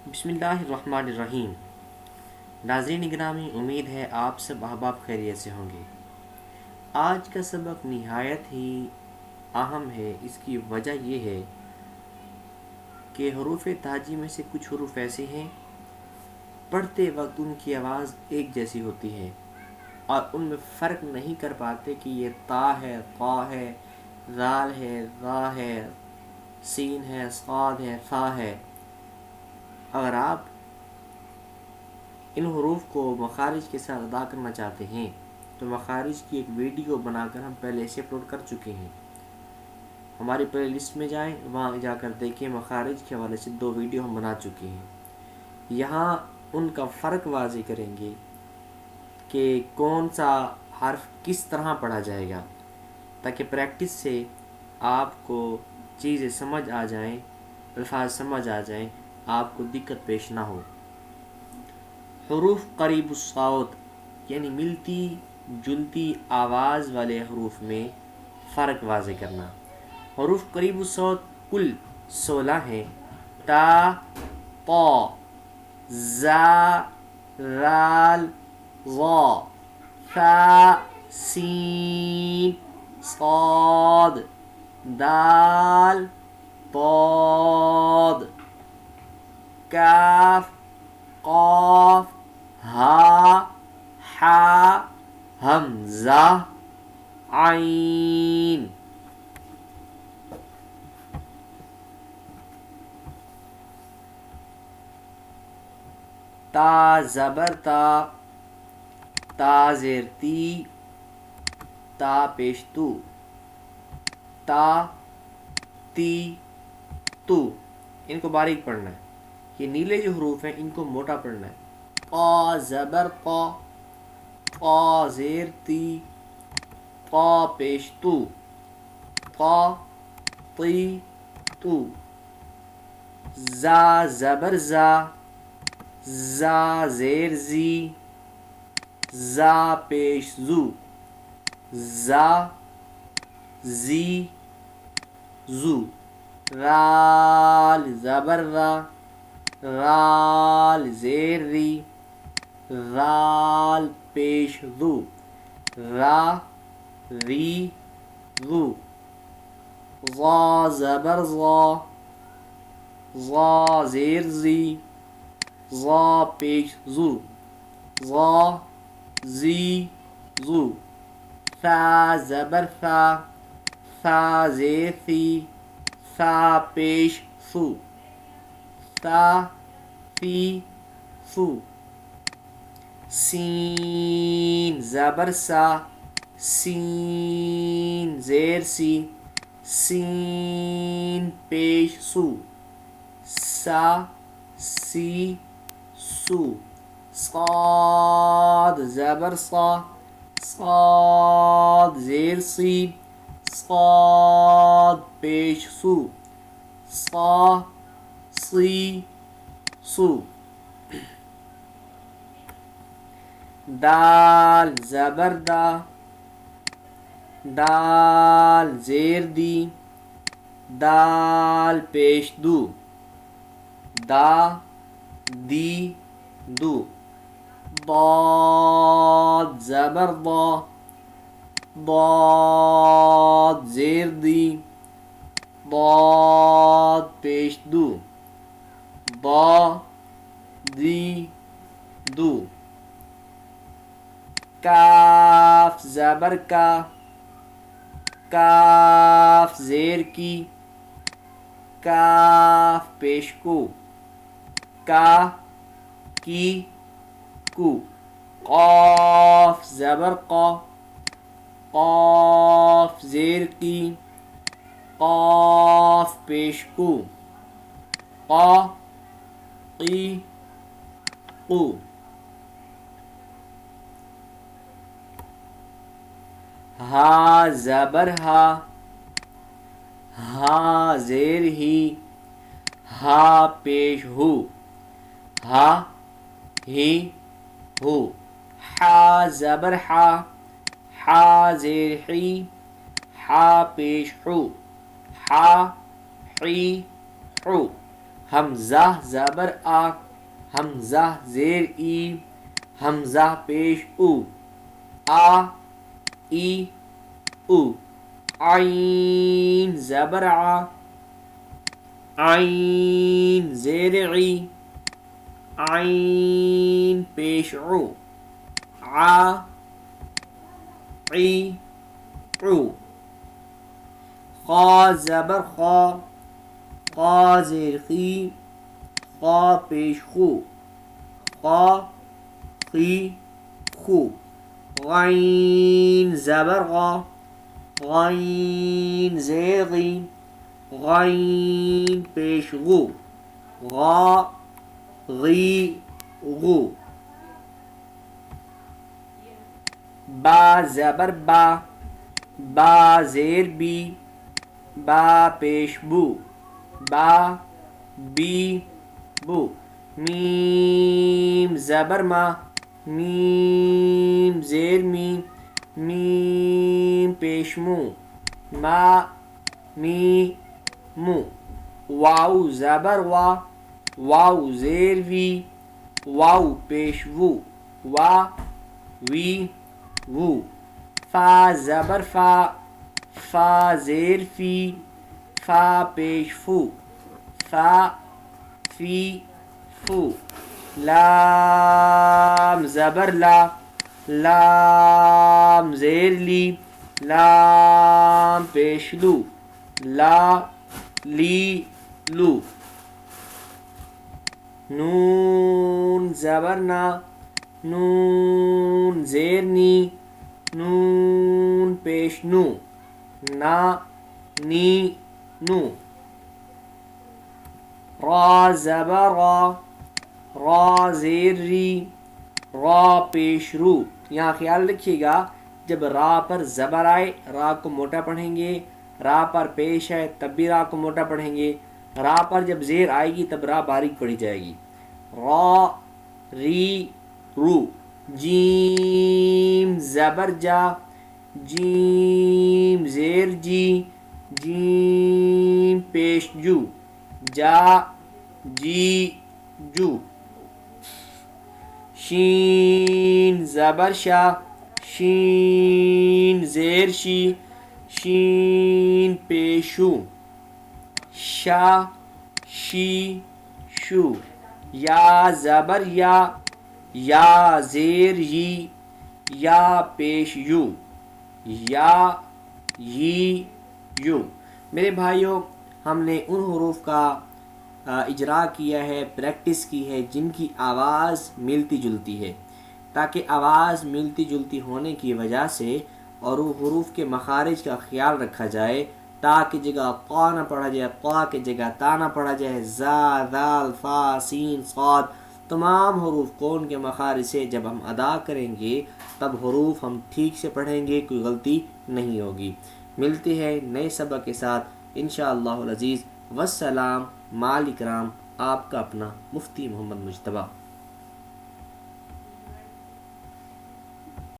بسم اللہ الرحمن الرحیم۔ ناظرین گرامی، امید ہے آپ سب احباب خیریت سے ہوں گے۔ آج کا سبق نہایت ہی اہم ہے۔ اس کی وجہ یہ ہے کہ حروف تہجی میں سے کچھ حروف ایسے ہیں پڑھتے وقت ان کی آواز ایک جیسی ہوتی ہے اور ان میں فرق نہیں کر پاتے کہ یہ تا ہے، قا ہے، ذال ہے، را ہے، سین ہے، صاد ہے، فا ہے۔ اگر آپ ان حروف کو مخارج کے ساتھ ادا کرنا چاہتے ہیں تو مخارج کی ایک ویڈیو بنا کر ہم پہلے سے اپلوڈ کر چکے ہیں۔ ہماری پلے لسٹ میں جائیں، وہاں جا کر دیکھیں، مخارج کے حوالے سے 2 ویڈیو ہم بنا چکے ہیں۔ یہاں ان کا فرق واضح کریں گے کہ کون سا حرف کس طرح پڑھا جائے گا، تاکہ پریکٹس سے آپ کو چیزیں سمجھ آ جائیں، الفاظ سمجھ آ جائیں، آپ کو دقت پیش نہ ہو۔ حروف قریب الصوت یعنی ملتی جلتی آواز والے حروف میں فرق واضح کرنا۔ حروف قریب الصوت کل 16 ہیں: تا، طا، زا، رال، ظا، ثا، سین، صاد، دال، طاد، کاف، قاف، ہا، حا، حمزہ، عین۔ تا زبر تا، تا زیر تی، تا پیش تو، تا، تی، تو۔ ان کو باریک پڑھنا ہے۔ یہ نیلے جو حروف ہیں ان کو موٹا پڑھنا ہے۔ قا زبر قا، قا زیر تی، قا پیش تو، قا، تی، تو۔ زا زبر زا، زا زیر زی، زا پیش زو، زا، زی، زو۔ رال زبر را، رال زیر ری، رال پیش رو، را، ری، رو۔ ظا زبر ظا، ظا زیر زی، ظا پیش زو، ظا، زی، زو۔ ثا زبر ثا، ثا زیر ثی، ثا پیش ثو، ثا، ثی، ثو۔ سین زبر سا، سین زیر سی، سین پیش سو، سا، سی، سو۔ صاد زبر صا، صاد زیر سی، صاد پیش سو، صا، سی، سو۔ دال زبر دا، دال زیر دی، دال پیش دو، دا، دی، دو۔ ضاد زبر ضا، ضاد زیر دی، ضاد پیش دو، ضا، دی، دو۔ کاف زبر کا، کاف زیر کی، کاف پیش کو، کا، کی، کو۔ قاف زبر قا، قاف زیر کی، قاف پیش کو، قا، قی، قو۔ ہا زبر ہا، ہا زیر ہی، ہا پیش ہو، ہا، ہی، ہو۔ حا زبر حا، حا زیر حی، حا پیش حو، حا، حی، حو۔ حمزہ زبر آ، حمزہ زیر ای، حمزہ پیش او، آ ای او، عین زبر آ، عین زیر عی، عین پیش عو، آ عی عو، خا زبر خا، خا زیر خی، خا پیش خو، خا خی خو، غین زبر غا، غین زیر غی، غین پیش غو، غا غی غو، با زبر با، با زیر بی، با پیش بو، با بی بو، میم زبر ما، میم زیر می، میم پیش مو، ما می مو، واو زبر وا، واو زیر وی، واو پیش وو، وا وی وو، فا زبر فا، فا زیر فی، فا پیش فو، فا فی فو، لام زبر لا، لام زیر لی، لام پیش لو، لا لی لو، نون زبر نا، نون زیر نی، نون پیش نو، نا نی نو، را زبر را، را زیر ری، را پیش رو، یہاں خیال رکھیے گا جب را پر زبر آئے را کو موٹا پڑھیں گے، را پر پیش ہے تب بھی را کو موٹا پڑھیں گے، را پر جب زیر آئے گی تب را باریک پڑھی جائے گی، را ری رو، جیم زبر جا، جیم زیر جی، جیم پیش جو، جا جی جو، شین زبر شا، شین زیر شی، شین پیشو، شا شی شو، یا زبر یا، یا زیر یی، یا پیش یو، یا یی یو۔ میرے بھائیوں، ہم نے ان حروف کا اجرا کیا ہے، پریکٹس کی ہے جن کی آواز ملتی جلتی ہے، تاکہ آواز ملتی جلتی ہونے کی وجہ سے اور وہ حروف کے مخارج کا خیال رکھا جائے، تا کی جگہ قا نہ پڑھا جائے، قا کی جگہ تا نہ پڑھا جائے، زا دال فا سین صاد، تمام حروف کو ان کے مخارج سے جب ہم ادا کریں گے تب حروف ہم ٹھیک سے پڑھیں گے، کوئی غلطی نہیں ہوگی۔ ملتے ہیں نئے سبق کے ساتھ انشاءاللہ العزیز۔ والسلام، مال اکرام، آپ کا اپنا مفتی محمد مجتبیٰ۔